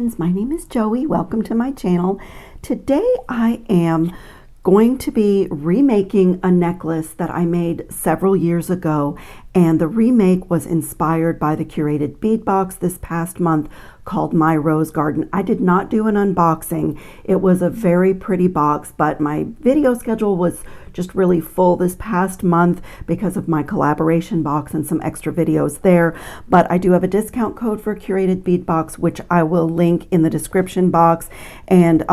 friends, my name is Joey. Welcome to my channel. Today I am going to be remaking a necklace that I made several years ago, and the remake was inspired by the Curated Bead Box this past month called My Rose Garden. I did not do an unboxing. It was a very pretty box, but my video schedule was just really full this past month because of my collaboration box and some extra videos there. But I do have a discount code for Curated Bead Box, which I will link in the description box. And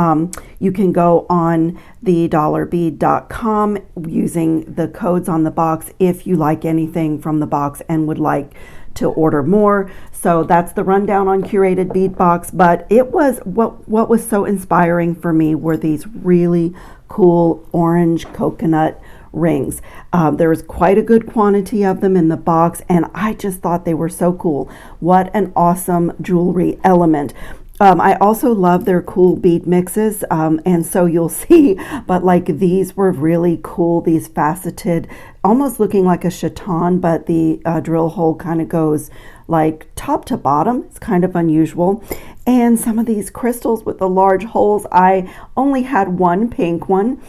you can go on the dollarbead.com using the codes on the box if you like anything from the box and would like to order more. So that's the rundown on Curated Bead Box. But it was what was so inspiring for me were these really cool orange coconut rings. There was quite a good quantity of them in the box, and I just thought they were so cool. What an awesome jewelry element. I also love their cool bead mixes, and so you'll see, but like these were really cool, these faceted, almost looking like a chaton, but the drill hole kind of goes like top to bottom. It's kind of unusual. And some of these crystals with the large holes, I only had one pink one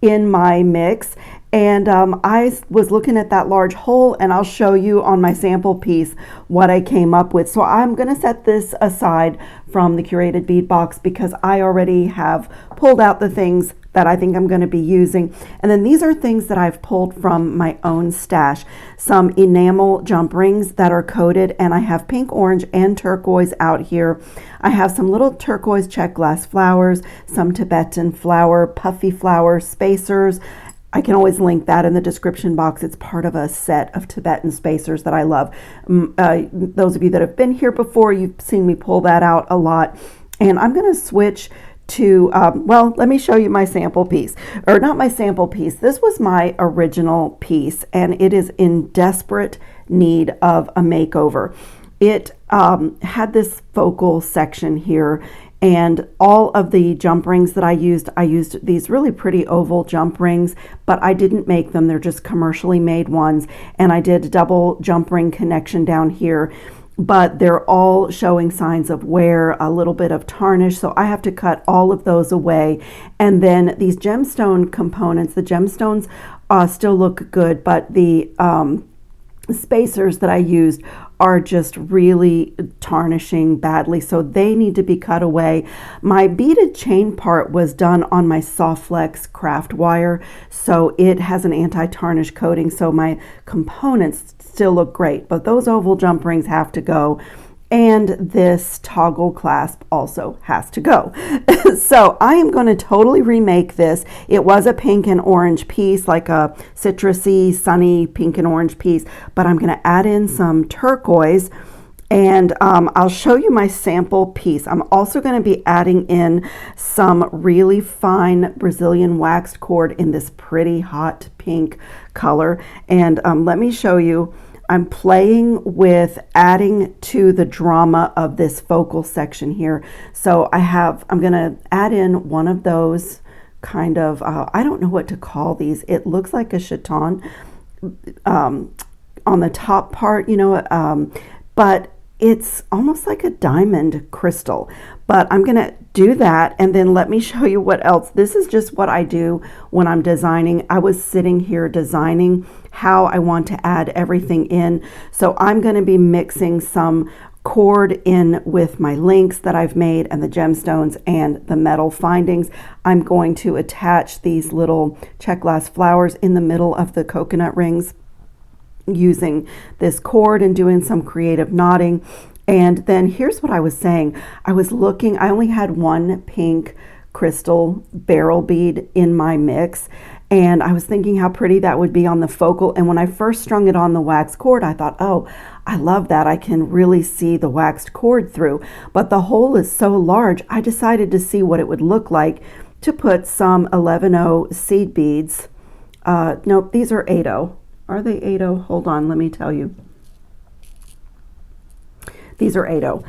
in my mix, and I was looking at that large hole, and I'll show you on my sample piece what I came up with. So I'm going to set this aside from the Curated Bead Box because I already have pulled out the things that I think I'm going to be using. And then these are things that I've pulled from my own stash. Some enamel jump rings that are coated, and I have pink, orange, and turquoise out here. I have some little turquoise check glass flowers, some Tibetan flower, puffy flower spacers. I can always link that in the description box. It's part of a set of Tibetan spacers that I love. Those of you that have been here before, you've seen me pull that out a lot. And I'm going to switch to, well, let me show you my sample piece. Or not my sample piece. This was my original piece, and it is in desperate need of a makeover. It had this focal section here, and all of the jump rings that I used these really pretty oval jump rings, but I didn't make them. They're just commercially made ones. And I did a double jump ring connection down here, but they're all showing signs of wear, a little bit of tarnish. So I have to cut all of those away. And then these gemstone components, the gemstones still look good, but the spacers that I used are just really tarnishing badly, so they need to be cut away. My beaded chain part was done on my Softflex craft wire, so it has an anti-tarnish coating, so my components still look great, but those oval jump rings have to go. And this toggle clasp also has to go. So I am going to totally remake this. It was a pink and orange piece, like a citrusy, sunny pink and orange piece, but I'm going to add in some turquoise, and I'll show you my sample piece. I'm also going to be adding in some really fine Brazilian waxed cord in this pretty hot pink color. And let me show you. I'm playing with adding to the drama of this focal section here. So I'm going to add in one of those kind of, I don't know what to call these. It looks like a chaton on the top part, you know, but it's almost like a diamond crystal. But I'm going to do that, and then let me show you what else. This is just what I do when I'm designing. I was sitting here designing how I want to add everything in. So I'm going to be mixing some cord in with my links that I've made and the gemstones and the metal findings. I'm going to attach these little check glass flowers in the middle of the coconut rings using this cord and doing some creative knotting. And then here's what I was saying. I was looking, I only had one pink crystal barrel bead in my mix, and I was thinking how pretty that would be on the focal. And when I first strung it on the wax cord, I thought, oh, I love that. I can really see the waxed cord through. But the hole is so large, I decided to see what it would look like to put some 11-0 seed beads. Nope, these are 8-0. Are they 8-0? Hold on, let me tell you. These are 8-0.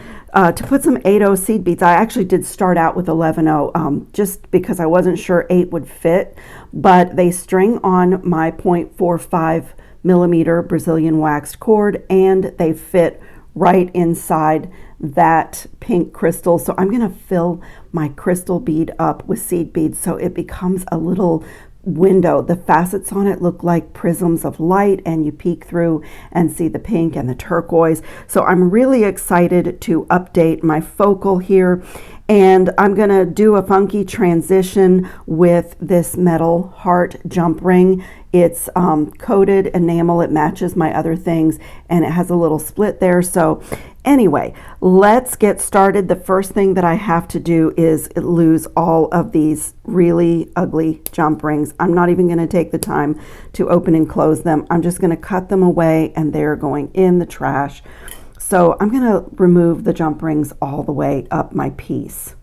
To put some 8-0 seed beads, I actually did start out with 11-0 just because I wasn't sure 8 would fit, but they string on my 0.45 millimeter Brazilian waxed cord, and they fit right inside that pink crystal. So I'm going to fill my crystal bead up with seed beads so it becomes a little window. The facets on it look like prisms of light, and you peek through and see the pink and the turquoise. So I'm really excited to update my focal here, and I'm gonna do a funky transition with this metal heart jump ring. It's coated enamel. It matches my other things, and it has a little split there. So anyway, let's get started. The first thing that I have to do is lose all of these really ugly jump rings. I'm not even going to take the time to open and close them. I'm just going to cut them away, and they're going in the trash. So I'm going to remove the jump rings all the way up my piece.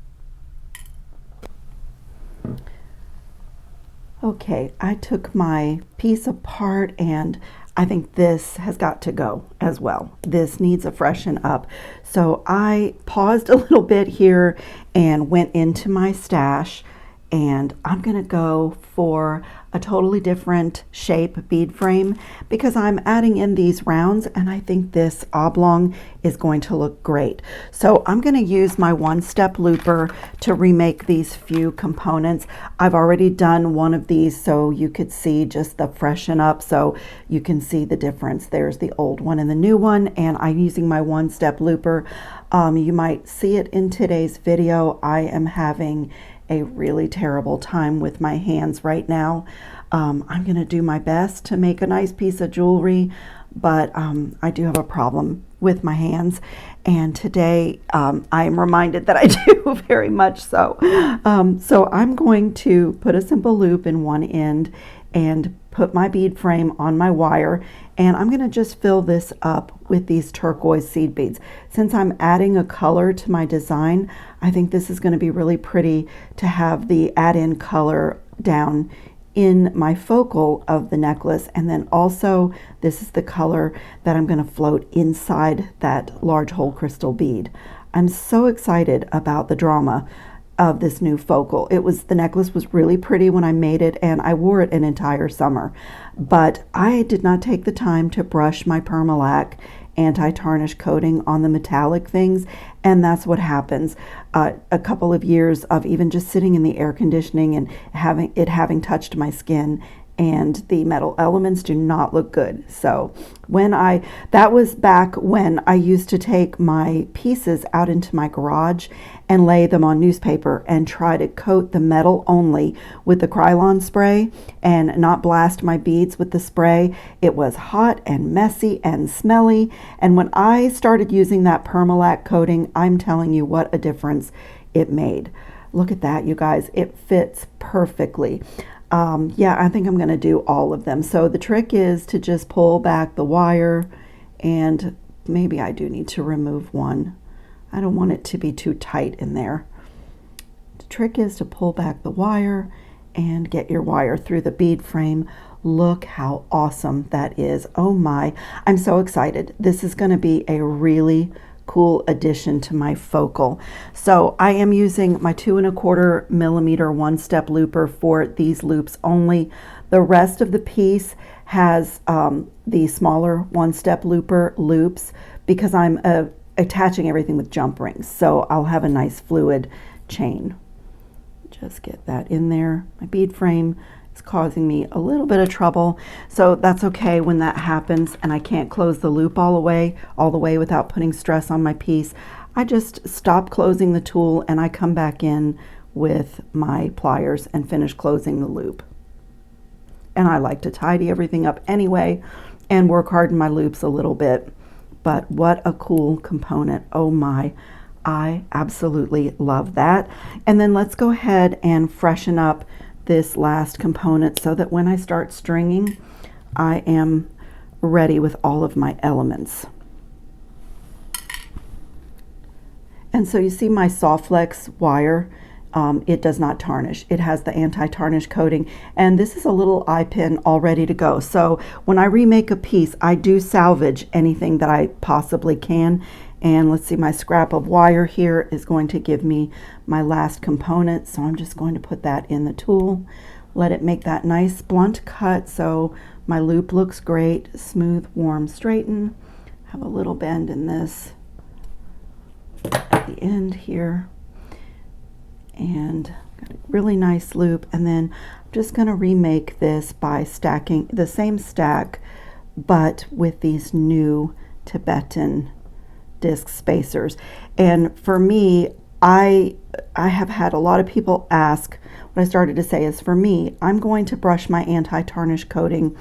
Okay, I took my piece apart, and I think this has got to go as well. This needs a freshen up. So I paused a little bit here and went into my stash, and I'm gonna go for a totally different shape bead frame because I'm adding in these rounds, and I think this oblong is going to look great. So I'm gonna use my one-step looper to remake these few components. I've already done one of these so you could see just the freshen up, so you can see the difference. There's the old one and the new one, and I'm using my one-step looper. You might see it in today's video. I am having a really terrible time with my hands right now. I'm gonna do my best to make a nice piece of jewelry, but I do have a problem with my hands, and today I am reminded that I do very much so. So I'm going to put a simple loop in one end and put my bead frame on my wire, and I'm going to just fill this up with these turquoise seed beads. Since I'm adding a color to my design, I think this is going to be really pretty to have the add-in color down in my focal of the necklace, and then also this is the color that I'm going to float inside that large hole crystal bead. I'm so excited about the drama of this new focal. The necklace was really pretty when I made it, and I wore it an entire summer, but I did not take the time to brush my Permalac anti-tarnish coating on the metallic things, and that's what happens. A couple of years of even just sitting in the air conditioning and having touched my skin, and the metal elements do not look good. So that was back when I used to take my pieces out into my garage and lay them on newspaper and try to coat the metal only with the Krylon spray and not blast my beads with the spray. It was hot and messy and smelly, and when I started using that Permalac coating, I'm telling you what a difference it made. Look at that, you guys. It fits perfectly. Yeah, I think I'm going to do all of them. So the trick is to just pull back the wire, and maybe I do need to remove one. I don't want it to be too tight in there. The trick is to pull back the wire and get your wire through the bead frame. Look how awesome that is. Oh my, I'm so excited. This is going to be a really cool addition to my focal. So I am using my 2¼ millimeter one-step looper for these loops only. The rest of the piece has the smaller one-step looper loops because I'm attaching everything with jump rings. So I'll have a nice fluid chain. Just get that in there. My bead frame is causing me a little bit of trouble, so that's okay when that happens and I can't close the loop all the way without putting stress on my piece. I just stop closing the tool and I come back in with my pliers and finish closing the loop. And I like to tidy everything up anyway and work hard in my loops a little bit. But what a cool component. Oh my, I absolutely love that. And then let's go ahead and freshen up this last component so that when I start stringing, I am ready with all of my elements. And so you see my Softflex wire, it does not tarnish. It has the anti-tarnish coating, and this is a little eye pin all ready to go. So when I remake a piece, I do salvage anything that I possibly can. And let's see, my scrap of wire here is going to give me my last component. So I'm just going to put that in the tool, let it make that nice blunt cut so my loop looks great, smooth, warm, straighten. have a little bend in this at the end here, and got a really nice loop. And then I'm just going to remake this by stacking the same stack but with these new Tibetan disc spacers. And for me, I have had a lot of people ask, what I started to say is, for me, I'm going to brush my anti-tarnish coating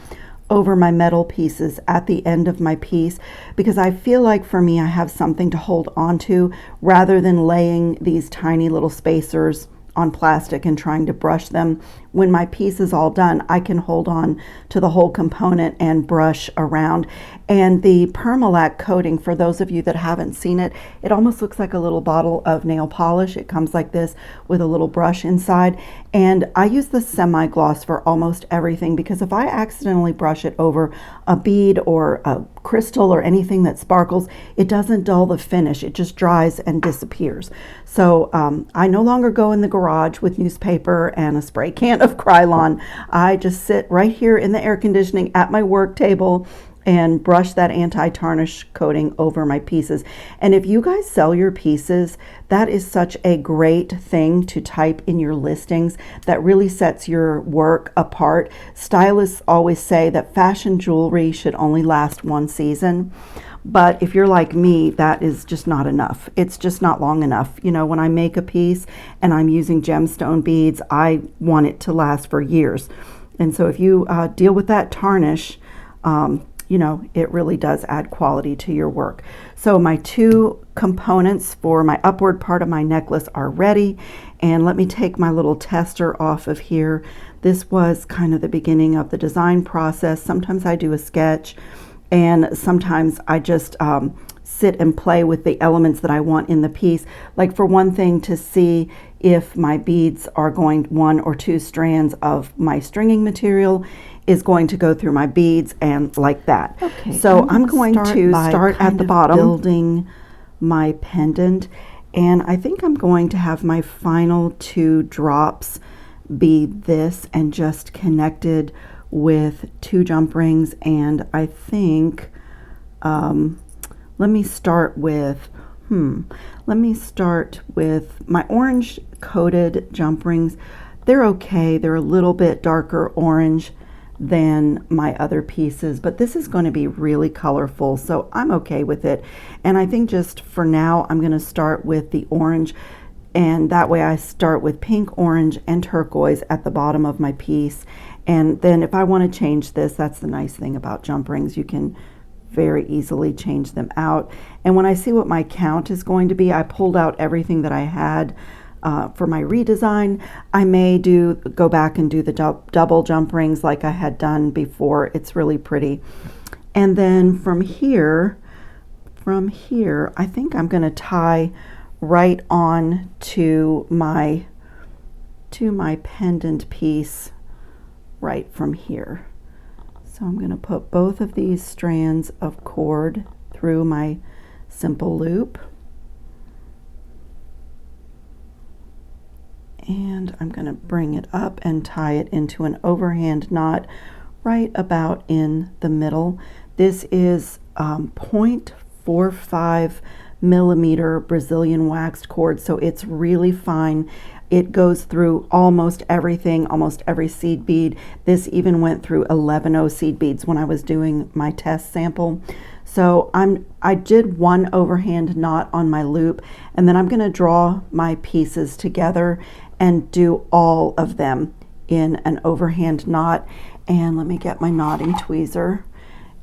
over my metal pieces at the end of my piece, because I feel like for me I have something to hold on to rather than laying these tiny little spacers on plastic and trying to brush them. When my piece is all done, I can hold on to the whole component and brush around. And the Permalac coating, for those of you that haven't seen it, it almost looks like a little bottle of nail polish. It comes like this with a little brush inside. And I use the semi-gloss for almost everything, because if I accidentally brush it over a bead or a crystal or anything that sparkles, it doesn't dull the finish. It just dries and disappears. So I no longer go in the garage with newspaper and a spray can of Krylon. I just sit right here in the air conditioning at my work table and brush that anti-tarnish coating over my pieces. And if you guys sell your pieces, that is such a great thing to type in your listings. That really sets your work apart. Stylists always say that fashion jewelry should only last one season. But if you're like me, that is just not enough. It's just not long enough. You know, when I make a piece and I'm using gemstone beads, I want it to last for years. And so if you deal with that tarnish, you know, it really does add quality to your work. So my two components for my upward part of my necklace are ready. And let me take my little tester off of here. This was kind of the beginning of the design process. Sometimes I do a sketch, and sometimes I just sit and play with the elements that I want in the piece. Like, for one thing, to see if my beads are going, one or two strands of my stringing material is going to go through my beads, and like that. Okay, so I'm going to start at the bottom, building my pendant, and I think I'm going to have my final two drops be this and just connected with two jump rings. And I think let me start with my orange coated jump rings. They're okay. They're a little bit darker orange than my other pieces, but this is going to be really colorful, so I'm okay with it. And I think just for now I'm going to start with the orange, and that way I start with pink, orange, and turquoise at the bottom of my piece. And then if I want to change this, that's the nice thing about jump rings, you can very easily change them out. And when I see what my count is going to be, I pulled out everything that I had for my redesign. I may go back and do the double jump rings like I had done before. It's really pretty. And then from here, I think I'm going to tie right on to my pendant piece right from here. So I'm going to put both of these strands of cord through my simple loop. And I'm going to bring it up and tie it into an overhand knot right about in the middle. This is 0.45 millimeter Brazilian waxed cord, so it's really fine. It goes through almost everything, almost every seed bead. This even went through 11O seed beads when I was doing my test sample. So I did one overhand knot on my loop, and then I'm going to draw my pieces together and do all of them in an overhand knot. And let me get my knotting tweezer.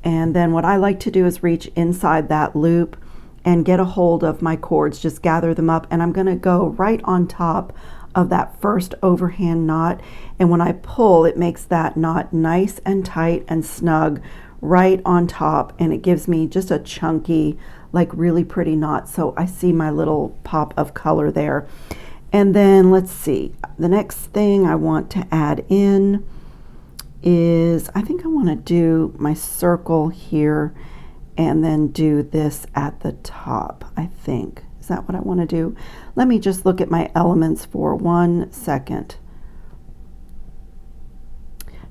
And then what I like to do is reach inside that loop and get a hold of my cords, just gather them up, and I'm going to go right on top of that first overhand knot. And when I pull, it makes that knot nice and tight and snug right on top, and it gives me just a chunky, like really pretty knot. So I see my little pop of color there. And then let's see, the next thing I want to add in is, I think I want to do my circle here and then do this at the top, I think. Is that what I want to do? Let me just look at my elements for 1 second.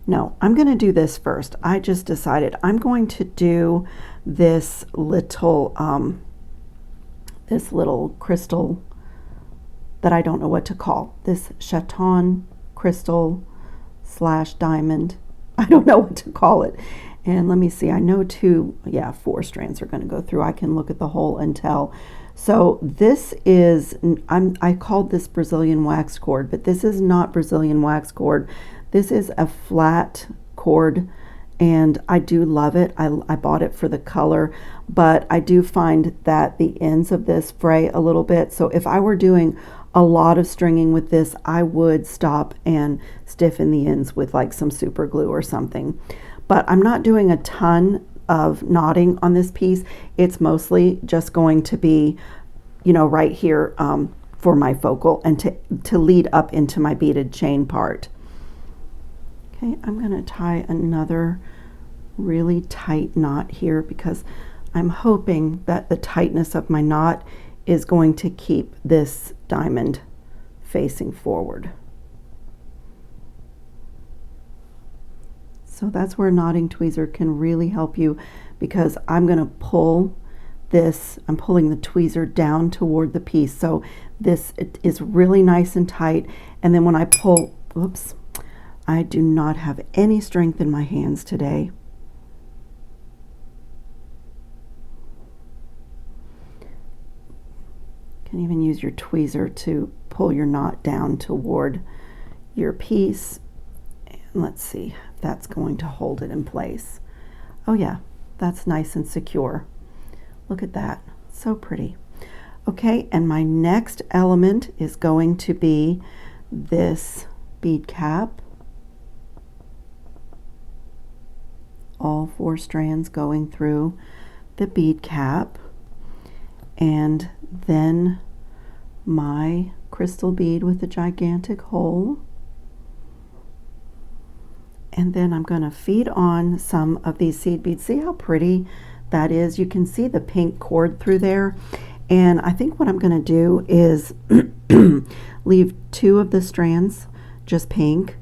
No, I'm going to do this first. I just decided I'm going to do this little crystal that I don't know what to call. This chaton crystal / diamond. I don't know what to call it. And let me see, I know 4 strands are going to go through. I can look at the hole and tell. So this is, I called this Brazilian wax cord, but this is not Brazilian wax cord. This is a flat cord, and I do love it. I bought it for the color, but I do find that the ends of this fray a little bit. So if I were doing a lot of stringing with this, I would stop and stiffen the ends with like some super glue or something. But I'm not doing a ton of knotting on this piece. It's mostly just going to be, right here for my focal and to lead up into my beaded chain part. Okay, I'm going to tie another really tight knot here because I'm hoping that the tightness of my knot is going to keep this diamond facing forward. So that's where knotting tweezer can really help you, because I'm going to pull this, I'm pulling the tweezer down toward the piece. So this is really nice and tight. And then when I pull, oops, I do not have any strength in my hands today. You can even use your tweezer to pull your knot down toward your piece. And let's see if that's going to hold it in place. Oh yeah, that's nice and secure. Look at that, so pretty. Okay, and my next element is going to be this bead cap. All 4 strands going through the bead cap, and then my crystal bead with a gigantic hole. And then I'm going to feed on some of these seed beads. See how pretty that is? You can see the pink cord through there. And I think what I'm going to do is leave 2 of the strands just pink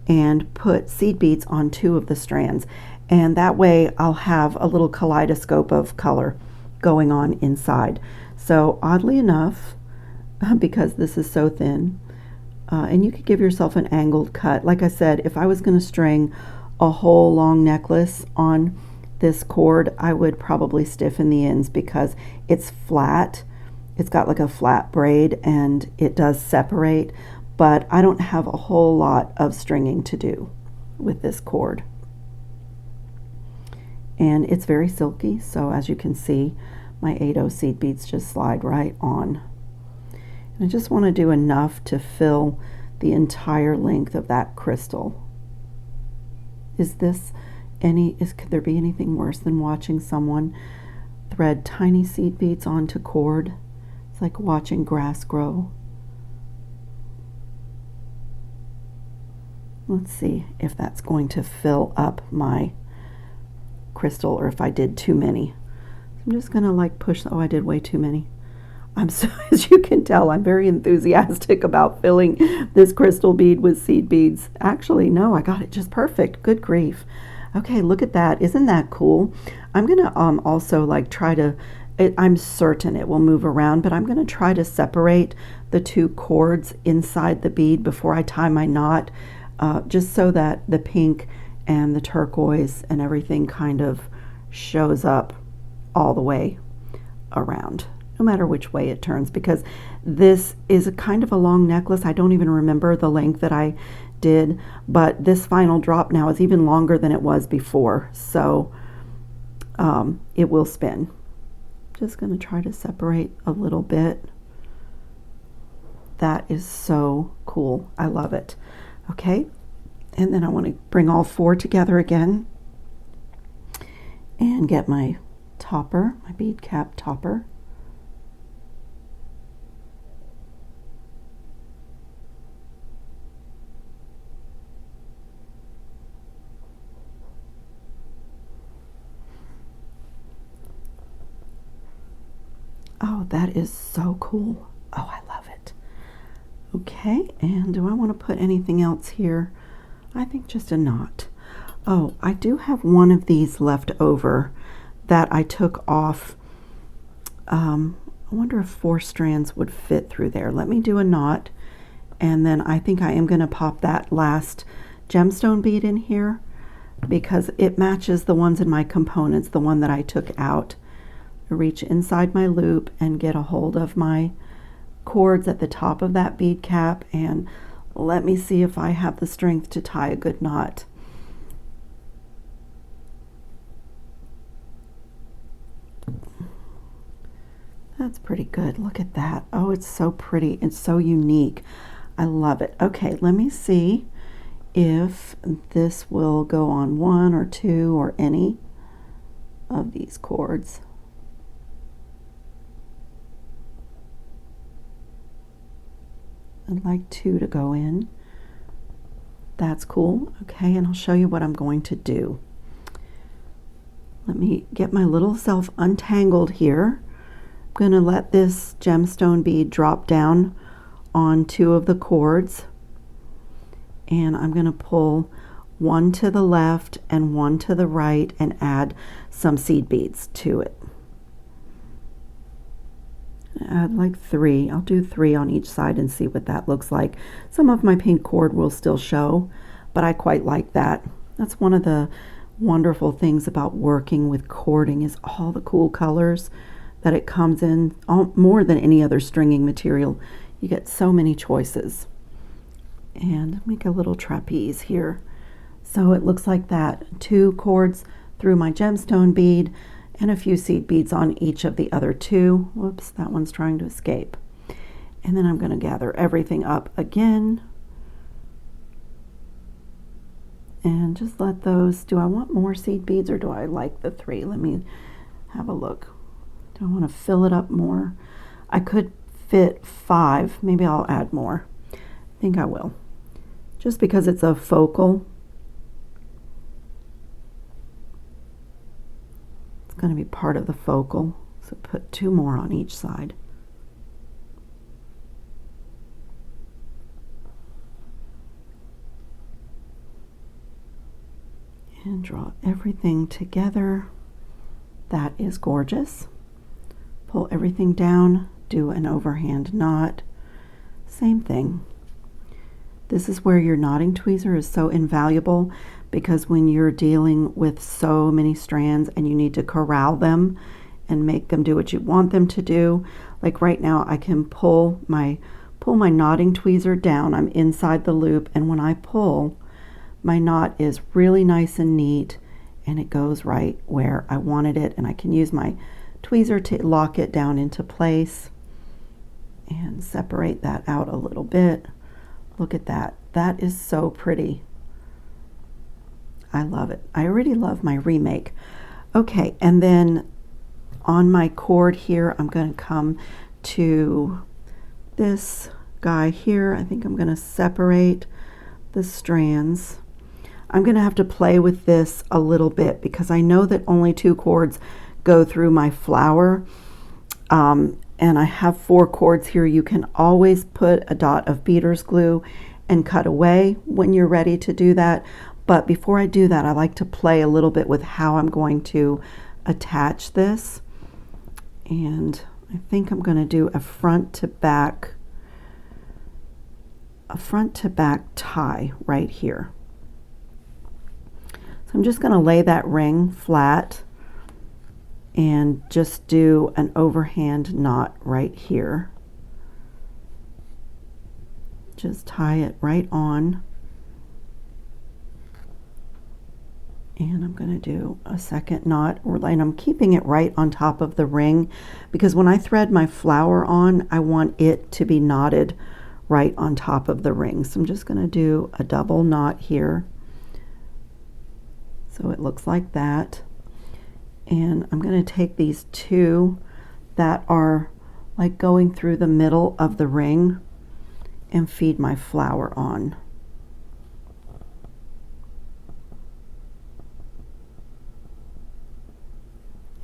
and put seed beads on 2 of the strands. And that way I'll have a little kaleidoscope of color going on inside. So oddly enough, because this is so thin, and you could give yourself an angled cut. Like I said, if I was going to string a whole long necklace on this cord, I would probably stiffen the ends because it's flat. It's got like a flat braid and it does separate, but I don't have a whole lot of stringing to do with this cord. And it's very silky, so as you can see, my 8/0 seed beads just slide right on. And I just want to do enough to fill the entire length of that crystal. Could there be anything worse than watching someone thread tiny seed beads onto cord? It's like watching grass grow. Let's see if that's going to fill up my crystal or if I did too many. I'm just gonna like push. Oh, I did way too many. As you can tell, I'm very enthusiastic about filling this crystal bead with seed beads. Actually, no, I got it just perfect. Good grief. Okay, look at that. Isn't that cool? I'm gonna also like try to, I'm certain it will move around, but I'm gonna try to separate the 2 cords inside the bead before I tie my knot, just so that the pink and the turquoise and everything kind of shows up all the way around, no matter which way it turns, because this is a kind of a long necklace. I don't even remember the length that I did, but this final drop now is even longer than it was before, so it will spin. Just going to try to separate a little bit. That is so cool. I love it. Okay, and then I want to bring all 4 together again and get my topper, my bead cap topper. Oh, that is so cool. Oh, I love it. Okay, and do I want to put anything else here? I think just a knot. Oh, I do have one of these left over that I took off. I wonder if 4 strands would fit through there. Let me do a knot, and then I think I am going to pop that last gemstone bead in here because it matches the ones in my components, the one that I took out. Reach inside my loop and get a hold of my cords at the top of that bead cap, and let me see if I have the strength to tie a good knot. That's pretty good. Look at that. Oh, it's so pretty. It's so unique. I love it. Okay, let me see if this will go on 1 or 2 or any of these cords. I'd like 2 to go in. That's cool. Okay, and I'll show you what I'm going to do. Let me get my little self untangled here. I'm going to let this gemstone bead drop down on 2 of the cords, and I'm going to pull 1 to the left and 1 to the right and add some seed beads to it. Add like 3. I'll do 3 on each side and see what that looks like. Some of my pink cord will still show, but I quite like that. That's one of the wonderful things about working with cording, is all the cool colors that it comes in, more than any other stringing material. You get so many choices. And make a little trapeze here. So it looks like that. 2 cords through my gemstone bead and a few seed beads on each of the other 2. Whoops, that one's trying to escape. And then I'm going to gather everything up again. And just let those, do I want more seed beads or do I like the 3? Let me have a look. Do I want to fill it up more? I could fit 5. Maybe I'll add more. I think I will. Just because it's a focal. It's going to be part of the focal. So put 2 more on each side. And draw everything together. That is gorgeous. Pull everything down, do an overhand knot. Same thing. This is where your knotting tweezer is so invaluable, because when you're dealing with so many strands and you need to corral them and make them do what you want them to do, like right now I can pull my knotting tweezer down. I'm inside the loop, and when I pull, my knot is really nice and neat and it goes right where I wanted it, and I can use my tweezer to lock it down into place and separate that out a little bit. Look at that. That is so pretty. I love it. I already love my remake. Okay, and then on my cord here, I'm going to come to this guy here. I think I'm going to separate the strands. I'm going to have to play with this a little bit because I know that only 2 cords go through my flower, and I have 4 cords here. You can always put a dot of beater's glue and cut away when you're ready to do that. But before I do that, I like to play a little bit with how I'm going to attach this. And I think I'm going to do a front to back tie right here. So I'm just going to lay that ring flat and just do an overhand knot right here. Just tie it right on. And I'm going to do a second knot, and I'm keeping it right on top of the ring because when I thread my flower on, I want it to be knotted right on top of the ring. So I'm just going to do a double knot here. So it looks like that. And I'm going to take these 2 that are like going through the middle of the ring and feed my flower on.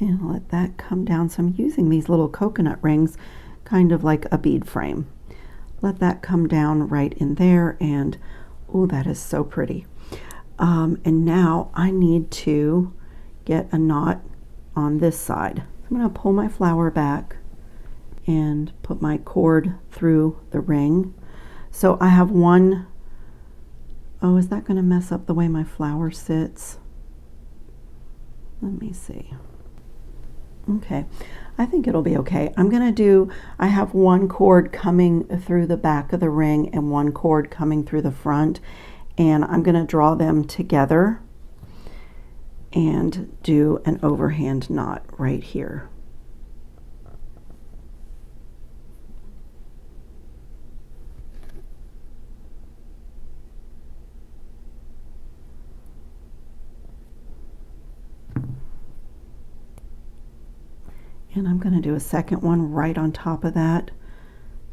And let that come down. So I'm using these little coconut rings, kind of like a bead frame. Let that come down right in there, and oh, that is so pretty. And now I need to get a knot on this side. I'm going to pull my flower back and put my cord through the ring. So I have one. Oh, is that going to mess up the way my flower sits? Let me see. Okay, I think it'll be okay. I have one cord coming through the back of the ring and one cord coming through the front, and I'm going to draw them together and do an overhand knot right here. And I'm going to do a second one right on top of that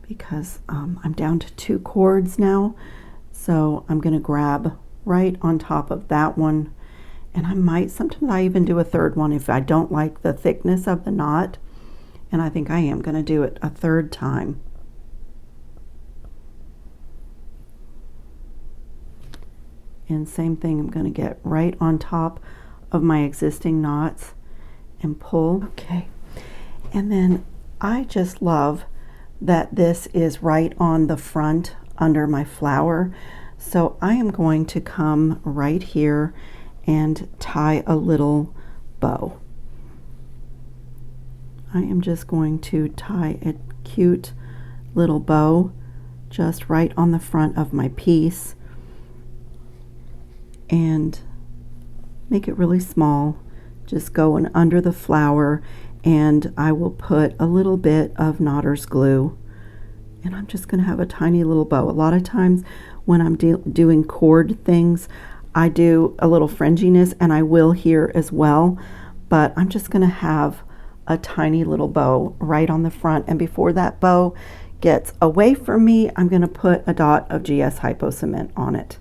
because I'm down to 2 cords now. So I'm going to grab right on top of that one. And sometimes I even do a third one if I don't like the thickness of the knot. And I think I am going to do it a third time. And same thing, I'm going to get right on top of my existing knots and pull. Okay. And then I just love that this is right on the front under my flower. So I am going to come right here and tie a little bow. I am just going to tie a cute little bow just right on the front of my piece and make it really small. Just go in under the flower, and I will put a little bit of knotter's glue, and I'm just going to have a tiny little bow. A lot of times when I'm doing cord things, I do a little fringiness, and I will here as well, but I'm just going to have a tiny little bow right on the front. And before that bow gets away from me, I'm going to put a dot of GS Hypo Cement on it.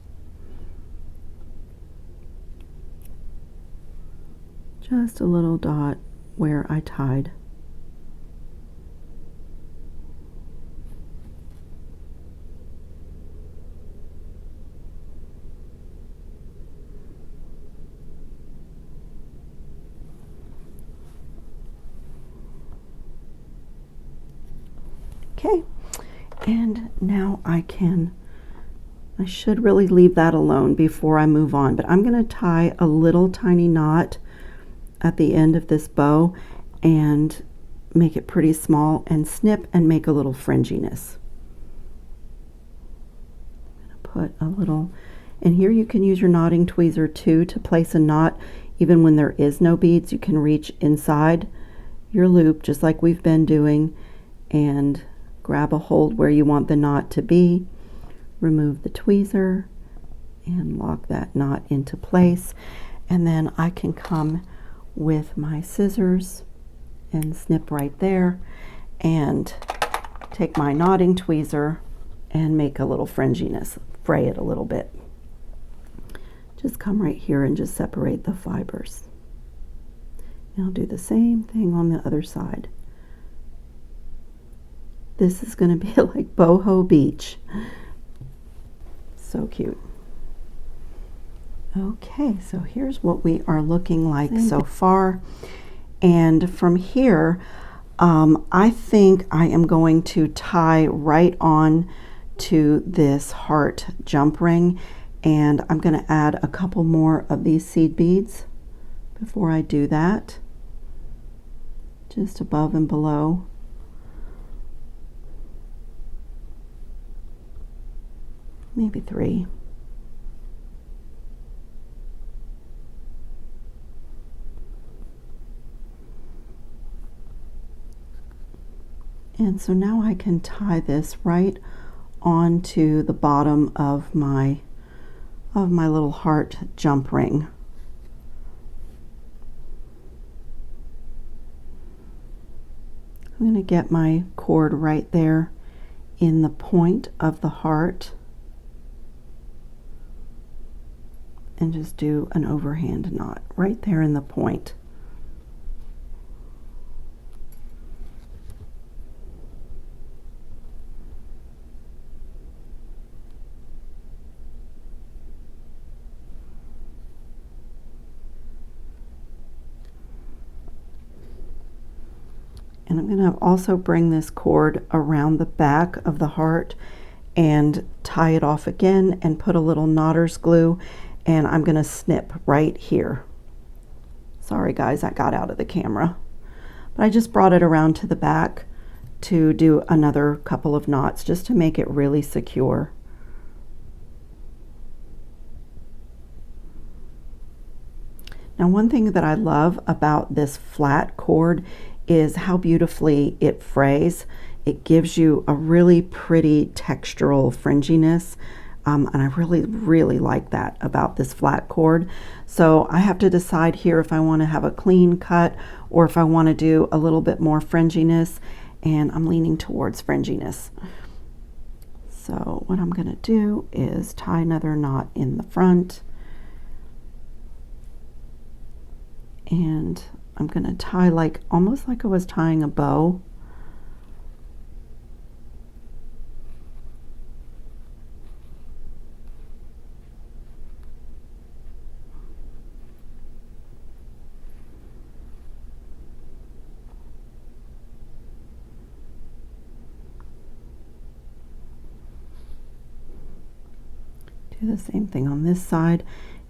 Just a little dot where I tied. Okay, and now I should really leave that alone before I move on, but I'm going to tie a little tiny knot at the end of this bow and make it pretty small and snip and make a little fringiness. I'm going to put a little, and here you can use your knotting tweezer too to place a knot. Even when there is no beads, you can reach inside your loop just like we've been doing and grab a hold where you want the knot to be, remove the tweezer and lock that knot into place, and then I can come with my scissors and snip right there and take my knotting tweezer and make a little fringiness, fray it a little bit. Just come right here and just separate the fibers. And I'll do the same thing on the other side. This is going to be like boho beach. So cute. Okay, so here's what we are looking like so far. And from here, I think I am going to tie right on to this heart jump ring. And I'm going to add a couple more of these seed beads before I do that. Just above and below. Maybe 3. And so now I can tie this right onto the bottom of my little heart jump ring. I'm going to get my cord right there in the point of the heart and just do an overhand knot right there in the point. And I'm going to also bring this cord around the back of the heart and tie it off again and put a little knotter's glue, and I'm going to snip right here. Sorry guys, I got out of the camera. But I just brought it around to the back to do another couple of knots just to make it really secure. Now, one thing that I love about this flat cord is how beautifully it frays. It gives you a really pretty textural fringiness, and I really like that about this flat cord. So I have to decide here if I want to have a clean cut or if I want to do a little bit more fringiness, and I'm leaning towards fringiness. So what I'm going to do is tie another knot in the front, and I'm going to tie almost like I was tying a bow. Do the same thing on this side,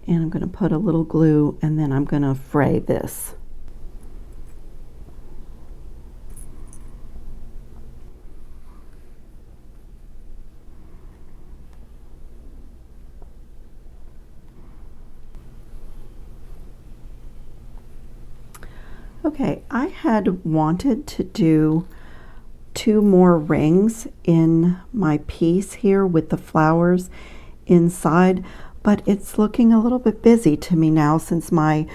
and I'm going to put a little glue, and then I'm going to fray this. Okay, I had wanted to do 2 more rings in my piece here with the flowers inside, but it's looking a little bit busy to me now since my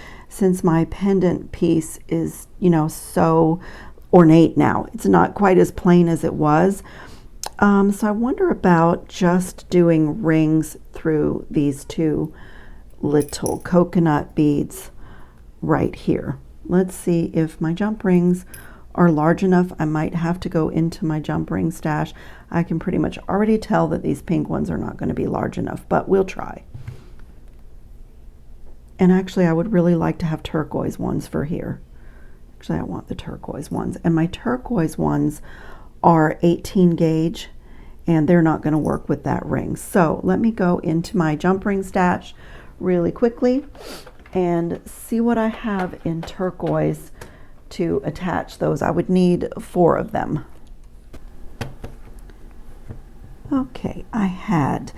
pendant piece is, you know, so ornate now. It's not quite as plain as it was. So I wonder about just doing rings through these 2 little coconut beads right here. Let's see if my jump rings are large enough. I might have to go into my jump ring stash. I can pretty much already tell that these pink ones are not going to be large enough, but we'll try. And actually, I would really like to have turquoise ones for here. Actually, I want the turquoise ones. And my turquoise ones are 18 gauge, and they're not going to work with that ring. So let me go into my jump ring stash really quickly and see what I have in turquoise to attach those. I would need 4 of them. Okay, I had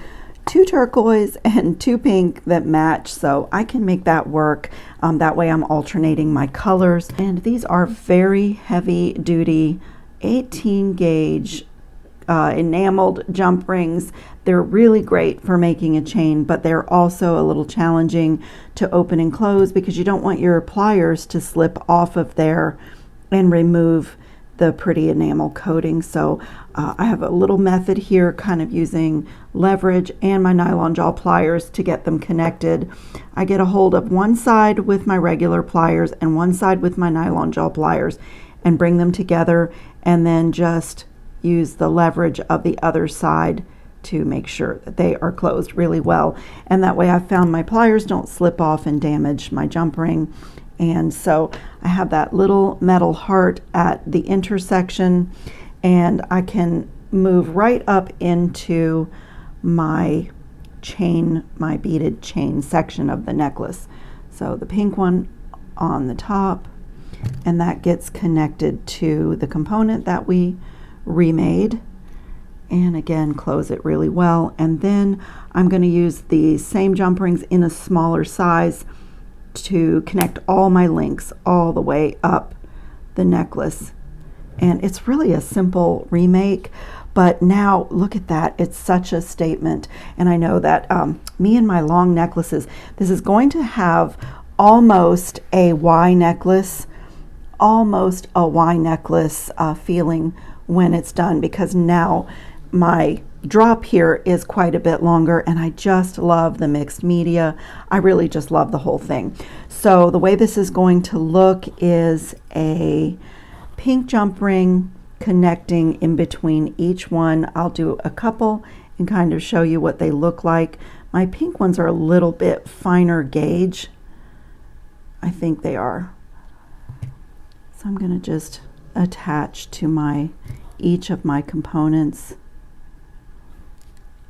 2 turquoise and 2 pink that match, so I can make that work. That way I'm alternating my colors. And these are very heavy duty 18 gauge enameled jump rings. They're really great for making a chain, but they're also a little challenging to open and close because you don't want your pliers to slip off of there and remove the pretty enamel coating. So I have a little method here, kind of using leverage and my nylon jaw pliers to get them connected. I get a hold of one side with my regular pliers and one side with my nylon jaw pliers and bring them together, and then just use the leverage of the other side to make sure that they are closed really well. And that way I found my pliers don't slip off and damage my jump ring. And so I have that little metal heart at the intersection, and I can move right up into my chain, my beaded chain section of the necklace. So the pink one on the top, and that gets connected to the component that we remade, and again close it really well. And then I'm going to use the same jump rings in a smaller size to connect all my links all the way up the necklace. And it's really a simple remake, but now look at that, it's such a statement. And I know that me and my long necklaces, this is going to have almost a Y necklace, feeling when it's done, because now my drop here is quite a bit longer, and I just love the mixed media. I really just love the whole thing. So the way this is going to look is a pink jump ring connecting in between each one. I'll do a couple and kind of show you what they look like. My pink ones are a little bit finer gauge. I think they are. So I'm going to just attach to each of my components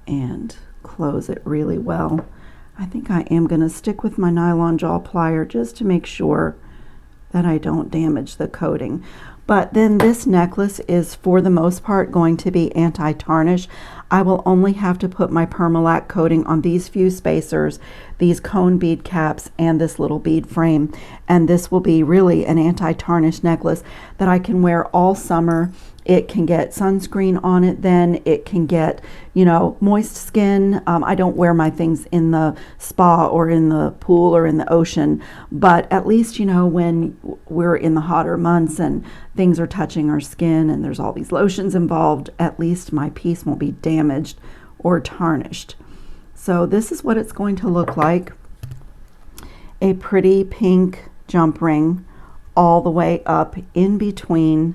and close it really well. I think I am going to stick with my nylon jaw plier just to make sure that I don't damage the coating. But then this necklace is for the most part going to be anti-tarnish. I will only have to put my Permalac coating on these few spacers, these cone bead caps, and this little bead frame. And this will be really an anti-tarnish necklace that I can wear all summer. It can get sunscreen on it, then it can get, you know, moist skin. I don't wear my things in the spa or in the pool or in the ocean, but at least, you know, when we're in the hotter months and things are touching our skin and there's all these lotions involved, at least my piece won't be damaged or tarnished. So this is what it's going to look like. A pretty pink jump ring all the way up in between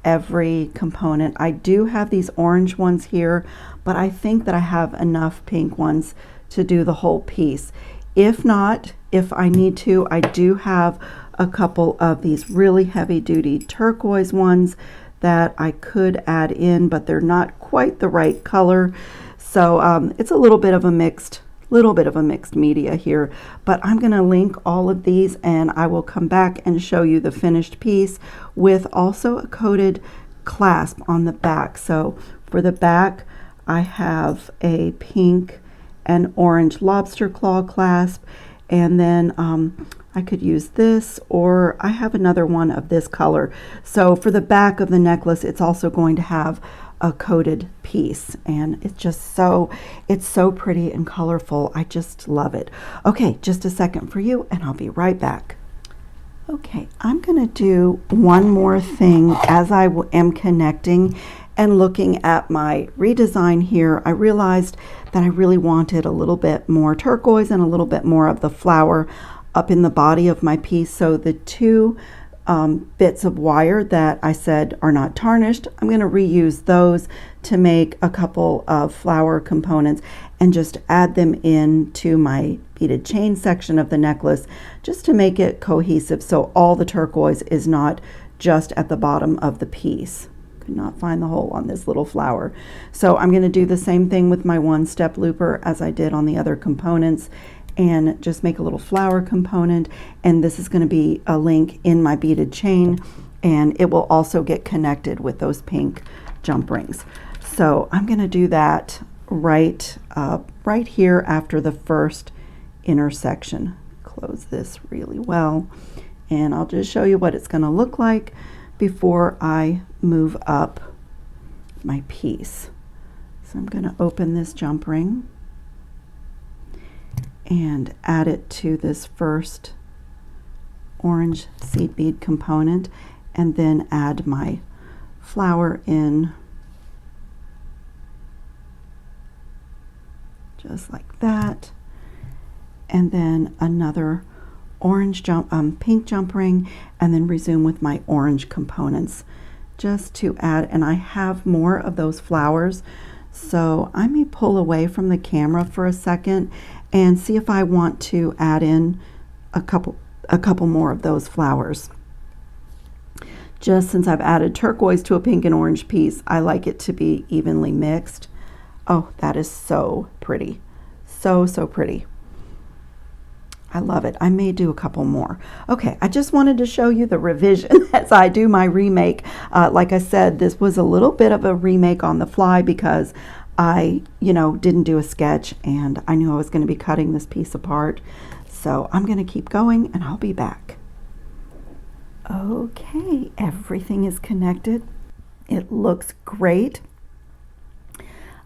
every component. I do have these orange ones here, but I think that I have enough pink ones to do the whole piece. If not, if I need to, I do have a couple of these really heavy duty turquoise ones that I could add in, but they're not quite the right color. So it's a little bit of a mixed media here, but I'm going to link all of these and I will come back and show you the finished piece with also a coated clasp on the back. So for the back, I have a pink and orange lobster claw clasp, and then I could use this, or I have another one of this color. So for the back of the necklace, it's also going to have a coated piece, and it's so pretty and colorful. I just love it. Okay, just a second for you and I'll be right back. Okay, I'm gonna do one more thing as I am connecting and looking at my redesign here. I realized that I really wanted a little bit more turquoise and a little bit more of the flower up in the body of my piece. So the two bits of wire that I said are not tarnished, I'm going to reuse those to make a couple of flower components and just add them into my beaded chain section of the necklace just to make it cohesive, so all the turquoise is not just at the bottom of the piece. Could not find the hole on this little flower. So I'm going to do the same thing with my one-step looper as I did on the other components, and just make a little flower component, and this is going to be a link in my beaded chain, and it will also get connected with those pink jump rings. So I'm going to do that right here after the first intersection. Close this really well, and I'll just show you what it's going to look like before I move up my piece. So I'm going to open this jump ring and add it to this first orange seed bead component, and then add my flower in just like that, and then another orange pink jump ring, and then resume with my orange components just to add. And I have more of those flowers, so I may pull away from the camera for a second and see if I want to add in a couple more of those flowers. Just since I've added turquoise to a pink and orange piece, I like it to be evenly mixed. Oh, that is so pretty. So pretty. I love it. I may do a couple more. Okay, I just wanted to show you the revision as I do my remake. Like I said, this was a little bit of a remake on the fly because I, didn't do a sketch, and I knew I was going to be cutting this piece apart. So I'm going to keep going and I'll be back. Okay, everything is connected. It looks great.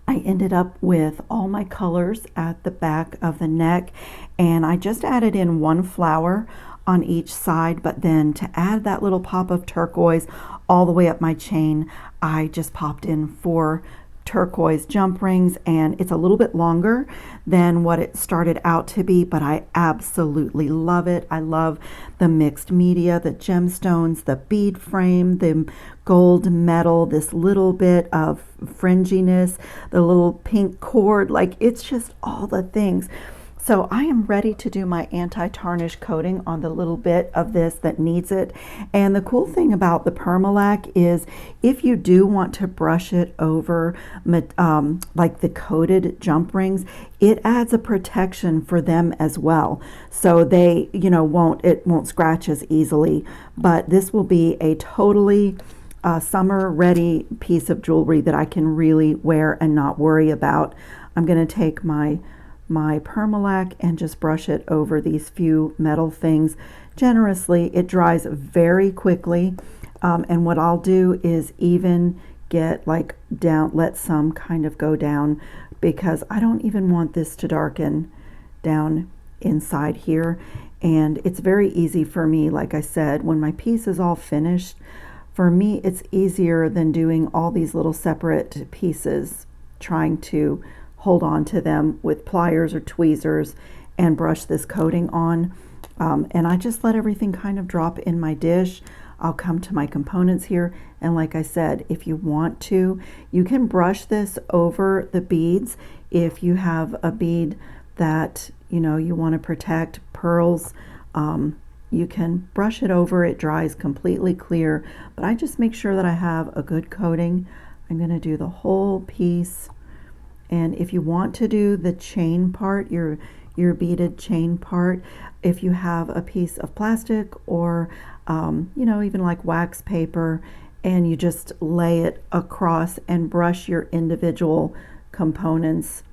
I ended up with all my colors at the back of the neck, and I just added in one flower on each side, but then to add that little pop of turquoise all the way up my chain, I just popped in 4 turquoise jump rings, and it's a little bit longer than what it started out to be, but I absolutely love it. I love the mixed media, the gemstones, the bead frame, the gold metal, this little bit of fringiness, the little pink cord, like it's just all the things. So I am ready to do my anti-tarnish coating on the little bit of this that needs it. And the cool thing about the Permalac is if you do want to brush it over like the coated jump rings, it adds a protection for them as well. So they, you know, it won't scratch as easily. But this will be a totally summer ready piece of jewelry that I can really wear and not worry about. I'm going to take my Permalac and just brush it over these few metal things generously. It dries very quickly, and what I'll do is even get like down, let some kind of go down, because I don't even want this to darken down inside here. And it's very easy for me, like I said, when my piece is all finished, for me it's easier than doing all these little separate pieces, trying to hold on to them with pliers or tweezers and brush this coating on. And I just let everything kind of drop in my dish. I'll come to my components here, and like I said, if you want to, you can brush this over the beads. If you have a bead that you know you want to protect, pearls, you can brush it over. It dries completely clear, but I just make sure that I have a good coating. I'm going to do the whole piece. And if you want to do the chain part, your beaded chain part, if you have a piece of plastic or you know, even like wax paper, and you just lay it across and brush your individual components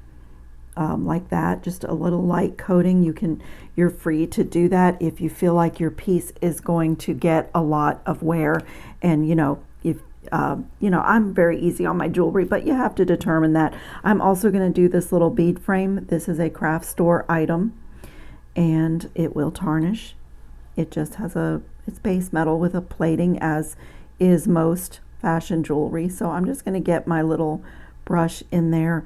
like that, just a little light coating, you're free to do that if you feel like your piece is going to get a lot of wear. And you know, if you know, I'm very easy on my jewelry, but you have to determine that. I'm also going to do this little bead frame. This is a craft store item, and it will tarnish. It just has it's base metal with a plating, as is most fashion jewelry. So I'm just going to get my little brush in there,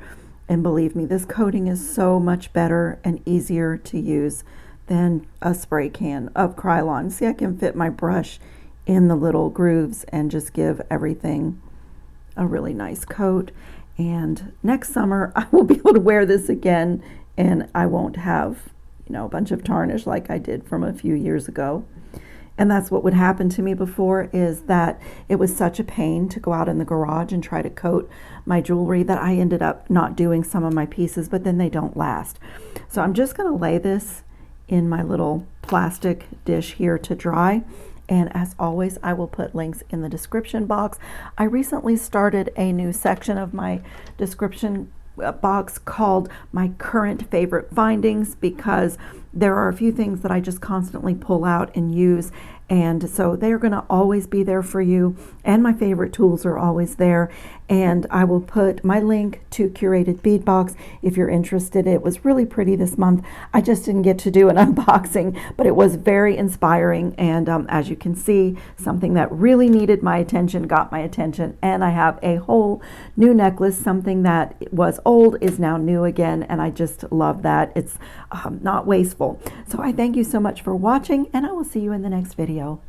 and believe me, this coating is so much better and easier to use than a spray can of Krylon. See, I can fit my brush in the little grooves and just give everything a really nice coat. And next summer I will be able to wear this again, and I won't have, you know, a bunch of tarnish like I did from a few years ago. And that's what would happen to me before, is that it was such a pain to go out in the garage and try to coat my jewelry that I ended up not doing some of my pieces, but then they don't last. So I'm just going to lay this in my little plastic dish here to dry. And as always, I will put links in the description box. I recently started a new section of my description box called my current favorite findings, because there are a few things that I just constantly pull out and use, and so they're going to always be there for you, and my favorite tools are always there. And I will put my link to Curated Bead Box if you're interested. It was really pretty this month. I just didn't get to do an unboxing, but it was very inspiring, and as you can see, something that really needed my attention got my attention. And I have a whole new necklace. Something that was old is now new again, and I just love that. It's not wasteful. So I thank you so much for watching, and I will see you in the next video.